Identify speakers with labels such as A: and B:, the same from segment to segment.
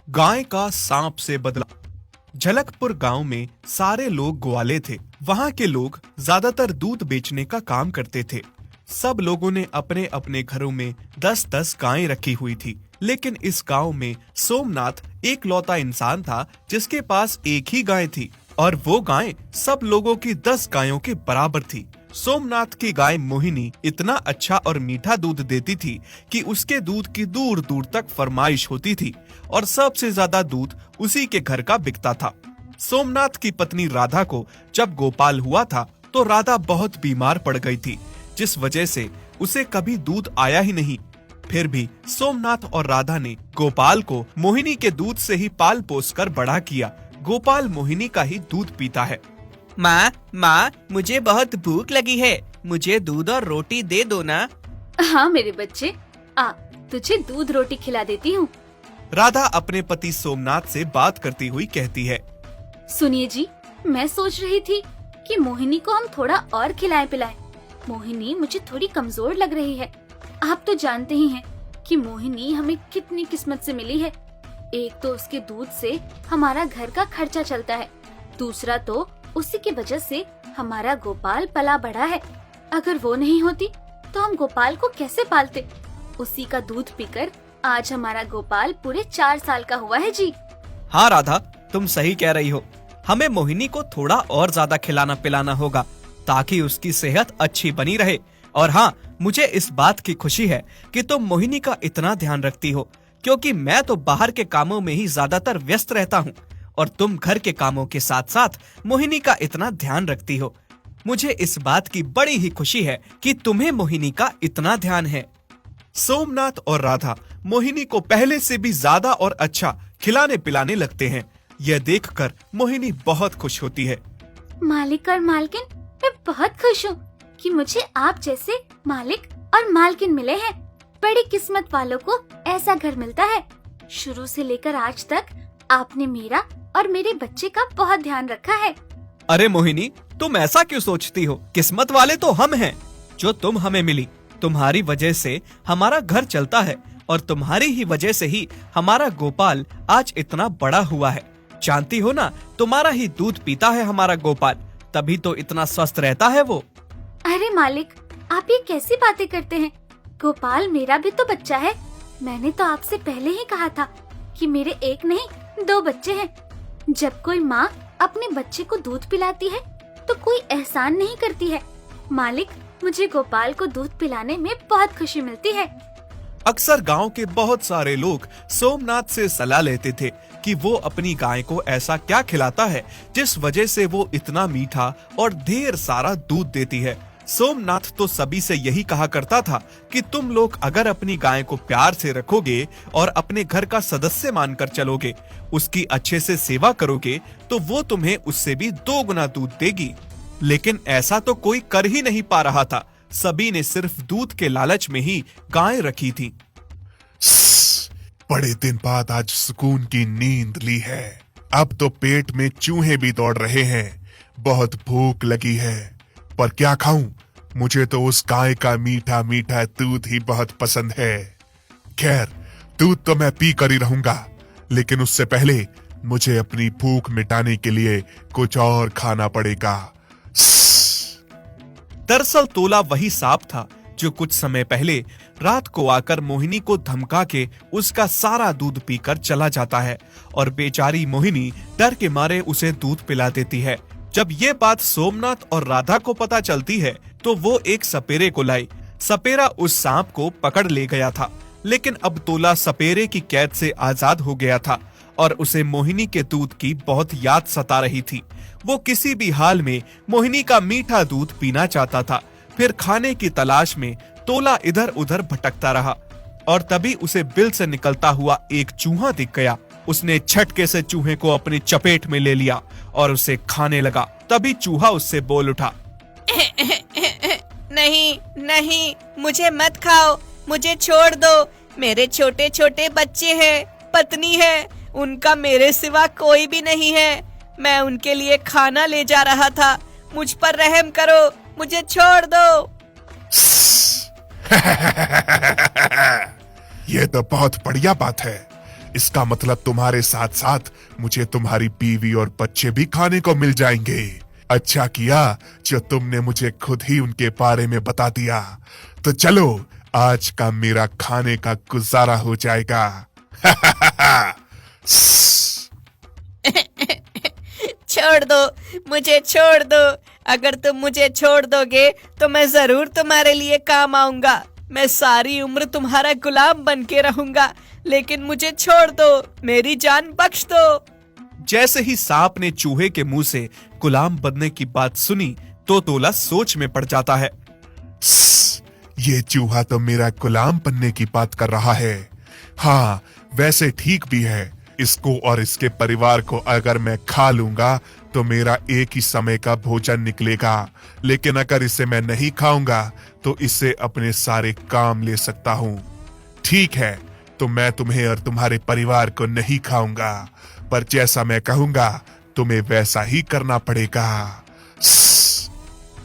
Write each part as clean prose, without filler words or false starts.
A: गाय का सांप से बदला। झलकपुर गांव में सारे लोग ग्वाले थे। वहां के लोग ज्यादातर दूध बेचने का काम करते थे। सब लोगों ने अपने अपने घरों में 10-10 गायें रखी हुई थी। लेकिन इस गांव में सोमनाथ एक लौता इंसान था जिसके पास एक ही गाय थी, और वो गाय सब लोगों की 10 गायों के बराबर थी। सोमनाथ की गाय मोहिनी इतना अच्छा और मीठा दूध देती थी कि उसके दूध की दूर दूर तक फरमाइश होती थी, और सबसे ज्यादा दूध उसी के घर का बिकता था। सोमनाथ की पत्नी राधा को जब गोपाल हुआ था तो राधा बहुत बीमार पड़ गई थी, जिस वजह से उसे कभी दूध आया ही नहीं। फिर भी सोमनाथ और राधा ने गोपाल को मोहिनी के दूध से ही पाल पोस कर बड़ा किया। गोपाल मोहिनी का ही दूध पीता है।
B: माँ, मुझे बहुत भूख लगी है, मुझे दूध और रोटी दे दो ना।
C: हाँ मेरे बच्चे, आ तुझे दूध रोटी खिला देती हूँ।
A: राधा अपने पति सोमनाथ से बात करती हुई कहती है।
C: सुनिए जी, मैं सोच रही थी कि मोहिनी को हम थोड़ा और खिलाएं पिलाएं। मोहिनी मुझे थोड़ी कमजोर लग रही है। आप तो जानते ही हैं कि मोहिनी हमें कितनी किस्मत से मिली है। एक तो उसके दूध से हमारा घर का खर्चा चलता है, दूसरा तो उसी की वजह से हमारा गोपाल पला बढ़ा है। अगर वो नहीं होती तो हम गोपाल को कैसे पालते। उसी का दूध पीकर आज हमारा गोपाल पूरे 4 साल का हुआ है जी।
B: हाँ राधा, तुम सही कह रही हो। हमें मोहिनी को थोड़ा और ज्यादा खिलाना पिलाना होगा ताकि उसकी सेहत अच्छी बनी रहे। और हाँ, मुझे इस बात की खुशी है कि तुम मोहिनी का इतना ध्यान रखती हो, क्योंकि मैं तो बाहर के कामों में ही ज्यादातर व्यस्त रहता हूँ और तुम घर के कामों के साथ साथ मोहिनी का इतना ध्यान रखती हो। मुझे इस बात की बड़ी ही खुशी है कि तुम्हें मोहिनी का इतना ध्यान है।
A: सोमनाथ और राधा मोहिनी को पहले से भी ज्यादा और अच्छा खिलाने पिलाने लगते हैं। यह देखकर मोहिनी बहुत खुश होती है।
C: मालिक और मालकिन, मैं बहुत खुश हूँ कि मुझे आप जैसे मालिक और मालकिन मिले हैं। बड़ी किस्मत वालों को ऐसा घर मिलता है। शुरू से लेकर आज तक आपने मेरा और मेरे बच्चे का बहुत ध्यान रखा है।
B: अरे मोहिनी, तुम ऐसा क्यों सोचती हो? किस्मत वाले तो हम हैं जो तुम हमें मिली। तुम्हारी वजह से हमारा घर चलता है और तुम्हारी ही वजह से ही हमारा गोपाल आज इतना बड़ा हुआ है। जानती हो ना, तुम्हारा ही दूध पीता है हमारा गोपाल, तभी तो इतना स्वस्थ रहता है वो।
C: अरे मालिक, आप ये कैसी बातें करते हैं? गोपाल मेरा भी तो बच्चा है। मैंने तो आपसे पहले ही कहा था कि मेरे एक नहीं 2 बच्चे हैं। जब कोई माँ अपने बच्चे को दूध पिलाती है तो कोई एहसान नहीं करती है। मालिक, मुझे गोपाल को दूध पिलाने में बहुत खुशी मिलती है।
A: अक्सर गांव के बहुत सारे लोग सोमनाथ से सलाह लेते थे कि वो अपनी गाय को ऐसा क्या खिलाता है जिस वजह से वो इतना मीठा और ढेर सारा दूध देती है। सोमनाथ तो सभी से यही कहा करता था कि तुम लोग अगर अपनी गाय को प्यार से रखोगे और अपने घर का सदस्य मानकर चलोगे, उसकी अच्छे से सेवा करोगे, तो वो तुम्हें उससे भी 2 गुना दूध देगी। लेकिन ऐसा तो कोई कर ही नहीं पा रहा था। सभी ने सिर्फ दूध के लालच में ही गाय रखी थी।
D: बड़े दिन बाद आज सुकून की नींद ली है। अब तो पेट में चूहे भी दौड़ रहे हैं। बहुत भूख लगी है, पर क्या खाऊं? मुझे तो उस गाय का मीठा मीठा दूध ही बहुत पसंद है। खैर, दूध तो मैं पी कर ही रहूंगा, लेकिन उससे पहले मुझे अपनी भूख मिटाने के लिए कुछ और खाना पड़ेगा।
A: दरअसल तोला वही सांप था जो कुछ समय पहले रात को आकर मोहिनी को धमका के उसका सारा दूध पीकर चला जाता है, और बेचारी मोहिनी डर के मारे उसे दूध पिला देती है। जब ये बात सोमनाथ और राधा को पता चलती है तो वो एक सपेरे को लाई। सपेरा उस सांप को पकड़ ले गया था, लेकिन अब तोला सपेरे की कैद से आजाद हो गया था और उसे मोहिनी के दूध की बहुत याद सता रही थी। वो किसी भी हाल में मोहिनी का मीठा दूध पीना चाहता था। फिर खाने की तलाश में तोला इधर उधर भटकता रहा, और तभी उसे बिल से निकलता हुआ एक चूहा दिख गया। उसने झटके से चूहे को अपनी चपेट में ले लिया और उसे खाने लगा। तभी चूहा उससे बोल उठा,
E: नहीं नहीं, मुझे मत खाओ, मुझे छोड़ दो। मेरे छोटे छोटे बच्चे हैं, पत्नी है, उनका मेरे सिवा कोई भी नहीं है। मैं उनके लिए खाना ले जा रहा था, मुझ पर रहम करो, मुझे छोड़ दो।
D: ये तो बहुत बढ़िया बात है। इसका मतलब तुम्हारे साथ साथ मुझे तुम्हारी बीवी और बच्चे भी खाने को मिल जाएंगे। अच्छा किया जो तुमने मुझे खुद ही उनके बारे में बता दिया। तो चलो, आज का मेरा खाने का गुजारा हो जाएगा।
E: छोड़ दो, मुझे छोड़ दो। अगर तुम मुझे छोड़ दोगे तो मैं जरूर तुम्हारे लिए काम आऊंगा। मैं सारी उम्र तुम्हारा गुलाम बन के रहूंगा, लेकिन मुझे छोड़ दो, मेरी जान बख्श दो।
A: जैसे ही सांप ने चूहे के मुंह से गुलाम बनने की बात सुनी तो तोला सोच में पड़ जाता है।
D: ये चूहा तो मेरा गुलाम बनने की बात कर रहा है। हाँ, वैसे ठीक भी है। इसको और इसके परिवार को अगर मैं खा लूंगा तो मेरा एक ही समय का भोजन निकलेगा, लेकिन अगर इसे मैं नहीं खाऊंगा तो इससे अपने सारे काम ले सकता हूँ। ठीक है, तो मैं तुम्हें और तुम्हारे परिवार को नहीं खाऊंगा, पर जैसा मैं कहूंगा तुम्हें वैसा ही करना पड़ेगा।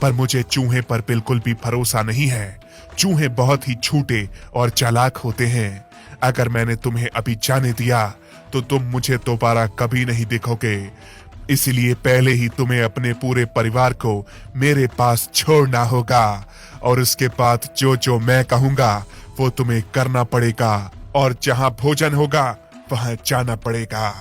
D: पर मुझे चूहे पर बिल्कुल भी भरोसा नहीं है। चूहे बहुत ही छूटे और चालाक होते हैं। अगर मैंने तुम्हें अभी जाने दिया तो तुम मुझे दोबारा कभी नहीं दिखोगे। इसलिए पहले ही तुम्हें अपने पूरे परिवार को मेरे पास छोड़ना होगा, और उसके बाद जो जो मैं कहूंगा वो तुम्हें करना पड़ेगा, और जहां भोजन होगा वहां जाना पड़ेगा।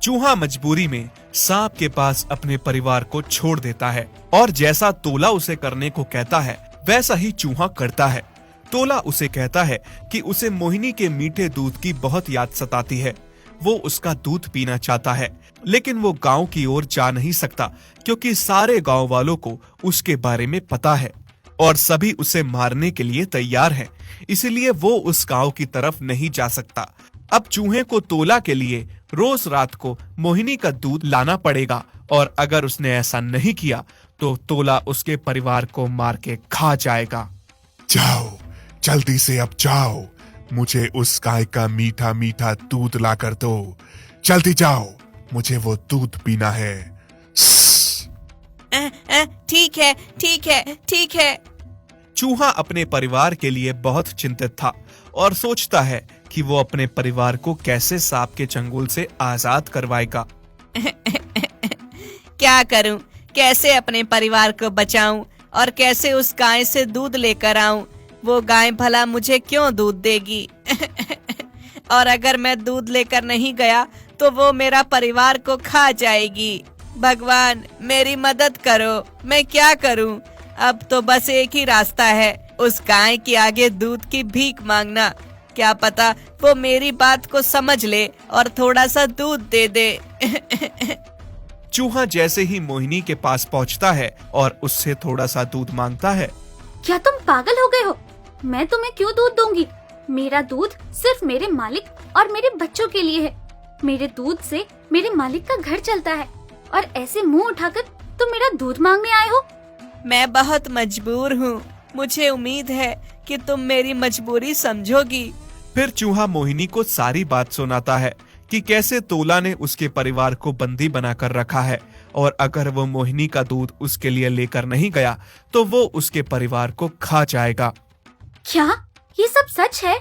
A: चूहा मजबूरी में सांप के पास अपने परिवार को छोड़ देता है, और जैसा तोला उसे करने को कहता है वैसा ही चूहा करता है। तोला उसे कहता है कि उसे मोहिनी के मीठे दूध की बहुत याद सताती है। वो उसका दूध पीना चाहता है, लेकिन वो गांव की ओर जा नहीं सकता क्योंकि सारे गांव वालों को उसके बारे में पता है और सभी उसे मारने के लिए तैयार हैं। इसलिए वो उस गांव की तरफ नहीं जा सकता। अब चूहे को तोला के लिए रोज रात को मोहिनी का दूध लाना पड़ेगा, और अगर उसने ऐसा नहीं किया तो तोला उसके परिवार को मार के खा जाएगा।
D: जाओ, जल्दी से अब जाओ, मुझे उस गाय का मीठा मीठा दूध ला कर दो। जल्दी जाओ, मुझे वो दूध पीना है।
E: ठीक है, ठीक है, ठीक है।
A: चूहा अपने परिवार के लिए बहुत चिंतित था और सोचता है कि वो अपने परिवार को कैसे सांप के चंगुल से आजाद करवाएगा।
E: क्या करूं, कैसे अपने परिवार को बचाऊं और कैसे उस गाय से दूध लेकर आऊं? वो गाय भला मुझे क्यों दूध देगी? और अगर मैं दूध लेकर नहीं गया तो वो मेरा परिवार को खा जाएगी। भगवान, मेरी मदद करो, मैं क्या करूं? अब तो बस एक ही रास्ता है, उस गाय के आगे दूध की भीख मांगना। क्या पता वो मेरी बात को समझ ले और थोड़ा सा दूध दे दे।
A: चूहा जैसे ही मोहिनी के पास पहुंचता है और उससे थोड़ा सा दूध मांगता है।
C: क्या तुम पागल हो गए हो? मैं तुम्हें क्यों दूध दूंगी? मेरा दूध सिर्फ मेरे मालिक और मेरे बच्चों के लिए है। मेरे दूध से मेरे मालिक का घर चलता है, और ऐसे मुंह उठाकर तुम मेरा दूध मांगने आए हो?
E: मैं बहुत मजबूर हूँ, मुझे उम्मीद है कि तुम मेरी मजबूरी समझोगी।
A: फिर चूहा मोहिनी को सारी बात सुनाता है कि कैसे तोला ने उसके परिवार को बंदी बनाकर रखा है, और अगर वो मोहिनी का दूध उसके लिए लेकर नहीं गया तो वो उसके परिवार को खा जाएगा।
C: क्या ये सब सच है?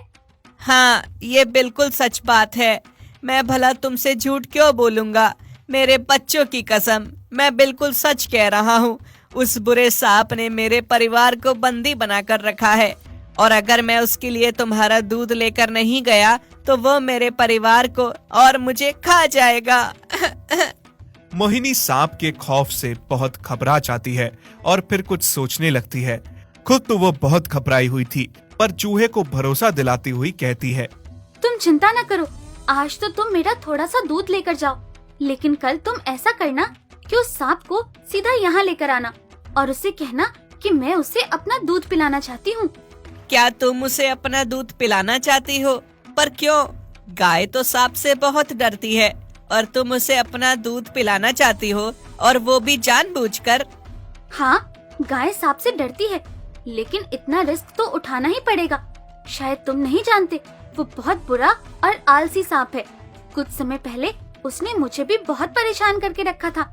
E: हाँ, ये बिल्कुल सच बात है। मैं भला तुमसे झूठ क्यों बोलूंगा? मेरे बच्चों की कसम, मैं बिल्कुल सच कह रहा हूँ। उस बुरे सांप ने मेरे परिवार को बंदी बनाकर रखा है, और अगर मैं उसके लिए तुम्हारा दूध लेकर नहीं गया तो वो मेरे परिवार को और मुझे खा जाएगा।
A: मोहिनी सांप के खौफ से बहुत घबरा जाती है और फिर कुछ सोचने लगती है। खुद तो वो बहुत घबराई हुई थी, पर चूहे को भरोसा दिलाती हुई कहती है,
C: तुम चिंता न करो, आज तो तुम मेरा थोड़ा सा दूध लेकर जाओ, लेकिन कल तुम ऐसा करना कि उस सांप को सीधा यहाँ लेकर आना और उससे कहना कि मैं उसे अपना दूध पिलाना चाहती हूँ।
E: क्या तुम उसे अपना दूध पिलाना चाहती हो? पर क्यों? गाय तो सांप से बहुत डरती है, और तुम उसे अपना दूध पिलाना चाहती हो, और वो भी जानबूझकर?
C: हाँ, गाय सांप से डरती है, लेकिन इतना रिस्क तो उठाना ही पड़ेगा। शायद तुम नहीं जानते, वो बहुत बुरा और आलसी सांप है। कुछ समय पहले उसने मुझे भी बहुत परेशान करके रखा था,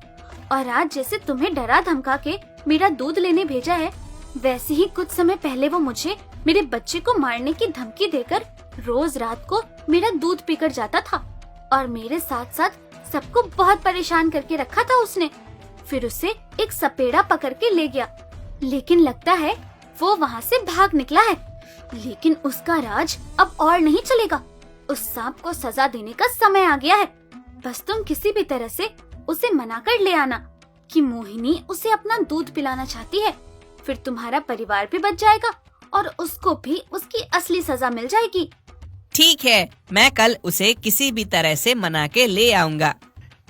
C: और आज जैसे तुम्हें डरा धमका के मेरा दूध लेने भेजा है, वैसे ही कुछ समय पहले वो मुझे मेरे बच्चे को मारने की धमकी देकर रोज रात को मेरा दूध पीकर जाता था और मेरे साथ साथ सबको बहुत परेशान करके रखा था उसने। फिर उसे एक सपेड़ा पकड़ के ले गया, लेकिन लगता है वो वहाँ से भाग निकला है। लेकिन उसका राज अब और नहीं चलेगा। उस सांप को सजा देने का समय आ गया है। बस तुम किसी भी तरह से उसे मना कर ले आना कि मोहिनी उसे अपना दूध पिलाना चाहती है। फिर तुम्हारा परिवार भी बच जाएगा और उसको भी उसकी असली सजा मिल जाएगी।
E: ठीक है, मैं कल उसे किसी भी तरह से मना के ले आऊंगा।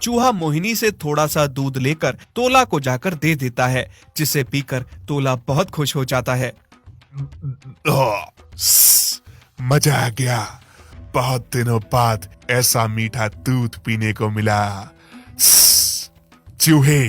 A: चूहा मोहिनी से थोड़ा सा दूध लेकर तोला को जाकर दे देता है, जिसे पीकर तोला बहुत खुश हो जाता है।
D: मजा आ गया। बहुत दिनों बाद ऐसा मीठा दूध पीने को मिला। चूहे,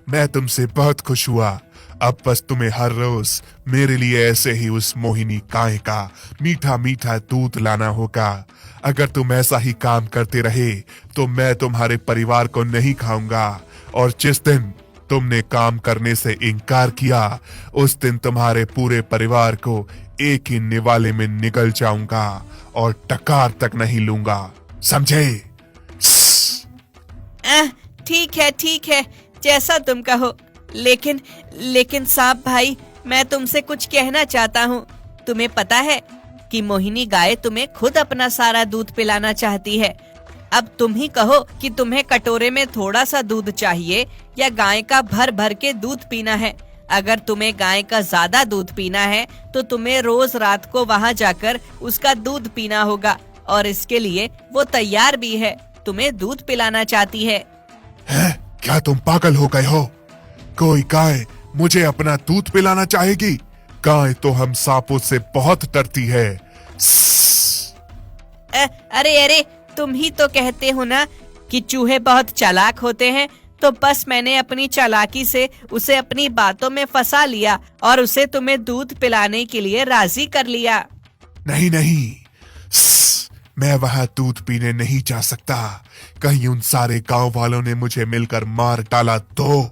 D: मैं तुमसे बहुत खुश हुआ। अब बस तुम्हें हर रोज मेरे लिए ऐसे ही उस मोहिनी गाय का मीठा मीठा दूध लाना होगा। अगर तुम ऐसा ही काम करते रहे तो मैं तुम्हारे परिवार को नहीं खाऊंगा, और जिस दिन तुमने काम करने से इनकार किया उस दिन तुम्हारे पूरे परिवार को एक ही निवाले में निगल जाऊंगा और टकार तक नहीं लूंगा, समझे?
E: ठीक है, जैसा तुम कहो। लेकिन सांप भाई, मैं तुमसे कुछ कहना चाहता हूँ। तुम्हें पता है कि मोहिनी गाय तुम्हें खुद अपना सारा दूध पिलाना चाहती है। अब तुम ही कहो कि तुम्हें कटोरे में थोड़ा सा दूध चाहिए या गाय का भर भर के दूध पीना है। अगर तुम्हें गाय का ज्यादा दूध पीना है तो तुम्हें रोज रात को वहाँ जाकर उसका दूध पीना होगा, और इसके लिए वो तैयार भी है। तुम्हें दूध पिलाना चाहती है।
D: क्या तुम पागल हो गए हो? कोई गाय मुझे अपना दूध पिलाना चाहेगी? गाय तो हम सांपों से बहुत डरती है।
E: अरे, तुम ही तो कहते हो ना कि चूहे बहुत चालाक होते हैं, तो बस मैंने अपनी चालाकी से उसे अपनी बातों में फंसा लिया और उसे तुम्हें दूध पिलाने के लिए राजी कर लिया।
D: नहीं, मैं वहाँ दूध पीने नहीं जा सकता। कहीं उन सारे गांव वालों ने मुझे मिलकर मार डाला तो?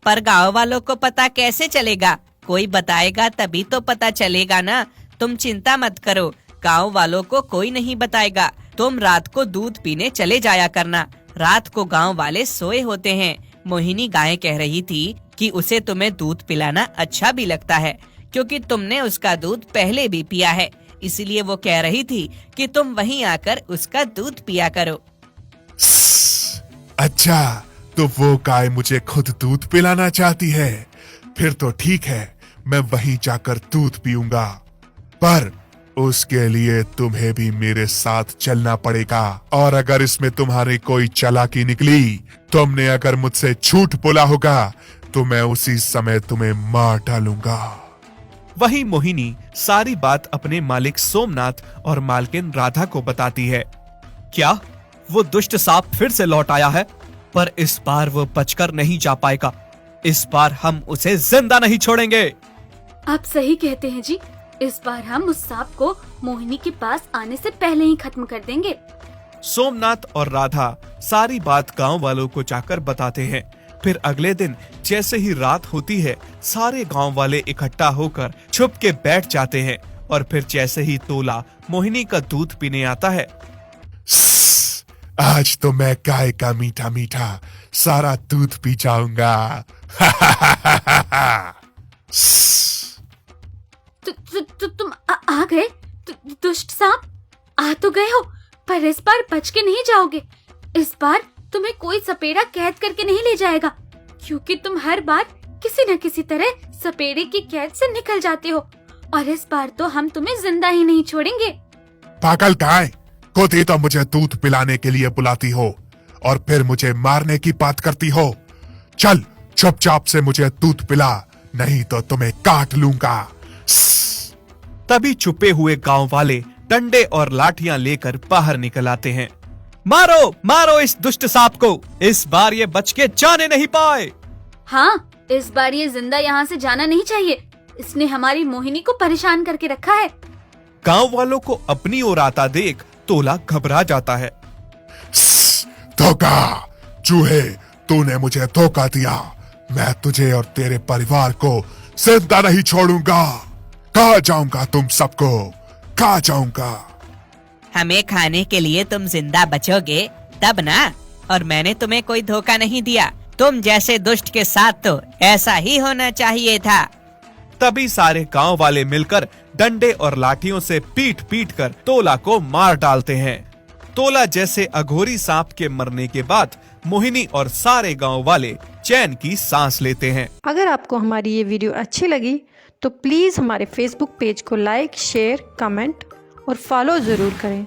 E: पर गांव वालों को पता कैसे चलेगा? कोई बताएगा तभी तो पता चलेगा ना। तुम चिंता मत करो, गांव वालों को कोई नहीं बताएगा। तुम रात को दूध पीने चले जाया करना। रात को गांव वाले सोए होते हैं। मोहिनी गाय कह रही थी कि उसे तुम्हें दूध पिलाना अच्छा भी लगता है, क्योंकि तुमने उसका दूध पहले भी पिया है। इसलिए वो कह रही थी कि तुम वहीं आकर उसका दूध पिया करो।
D: अच्छा, तो वो गाय मुझे खुद दूध पिलाना चाहती है। फिर तो ठीक है, मैं वहीं जाकर दूध पीऊंगा। पर उसके लिए तुम्हें भी मेरे साथ चलना पड़ेगा, और अगर इसमें तुम्हारी कोई चालाकी निकली, तुमने अगर मुझसे झूठ बोला होगा तो मैं उसी समय तुम्हें मार डालूंगा।
A: वहीं मोहिनी सारी बात अपने मालिक सोमनाथ और मालकिन राधा को बताती है।
B: क्या वो दुष्ट सांप फिर से लौट आया है? पर इस बार वो बचकर नहीं जा पाएगा। इस बार हम उसे जिंदा नहीं छोड़ेंगे।
C: आप सही कहते हैं जी। इस बार हम उस सांप को मोहिनी के पास आने से पहले ही खत्म कर देंगे।
A: सोमनाथ और राधा सारी बात गांव वालों को जाकर बताते हैं। फिर अगले दिन जैसे ही रात होती है, सारे गांव वाले इकट्ठा होकर छुप के बैठ जाते हैं, और फिर जैसे ही तोला मोहिनी का दूध पीने आता है,
D: आज तो मैं गाय का मीठा मीठा सारा दूध पी जाऊंगा।
C: तुम आ गए? दुष्ट सांप, आ तो गए हो, पर इस बार बच के नहीं जाओगे। इस बार तुम्हें कोई सपेड़ा कैद करके नहीं ले जाएगा, क्योंकि तुम हर बार किसी न किसी तरह सपेड़े की कैद से निकल जाते हो, और इस बार तो हम तुम्हें जिंदा ही नहीं छोड़ेंगे।
D: पागल गाय, खुद ही तो मुझे दूध पिलाने के लिए बुलाती हो और फिर मुझे मारने की बात करती हो। चल चुपचाप से मुझे दूध पिला, नहीं तो तुम्हें काट लूंगा।
A: तभी छुपे हुए गांव वाले डंडे और लाठियां लेकर बाहर निकल आते हैं।
B: मारो मारो इस दुष्ट सांप को, इस बार ये बच के जाने नहीं पाए।
C: हाँ, इस बार ये जिंदा यहाँ से जाना नहीं चाहिए। इसने हमारी मोहिनी को परेशान करके रखा है।
A: गांव वालों को अपनी ओर आता देख तोला घबरा जाता है।
D: धोखा! चूहे, तूने मुझे धोखा दिया। मैं तुझे और तेरे परिवार को जिंदा नहीं छोड़ूंगा। कहाँ जाऊंगा तुम सबको, कहाँ जाऊंगा?
E: हमें खाने के लिए तुम जिंदा बचोगे तब ना। और मैंने तुम्हें कोई धोखा नहीं दिया। तुम जैसे दुष्ट के साथ तो ऐसा ही होना चाहिए था।
A: तभी सारे गांव वाले मिलकर डंडे और लाठियों से पीट पीट कर तोला को मार डालते हैं। तोला जैसे अघोरी सांप के मरने के बाद मोहिनी और सारे गांव वाले चैन की सांस लेते हैं।
F: अगर आपको हमारी ये वीडियो अच्छी लगी तो प्लीज़ हमारे फेसबुक पेज को लाइक, शेयर, कमेंट और फॉलो ज़रूर करें।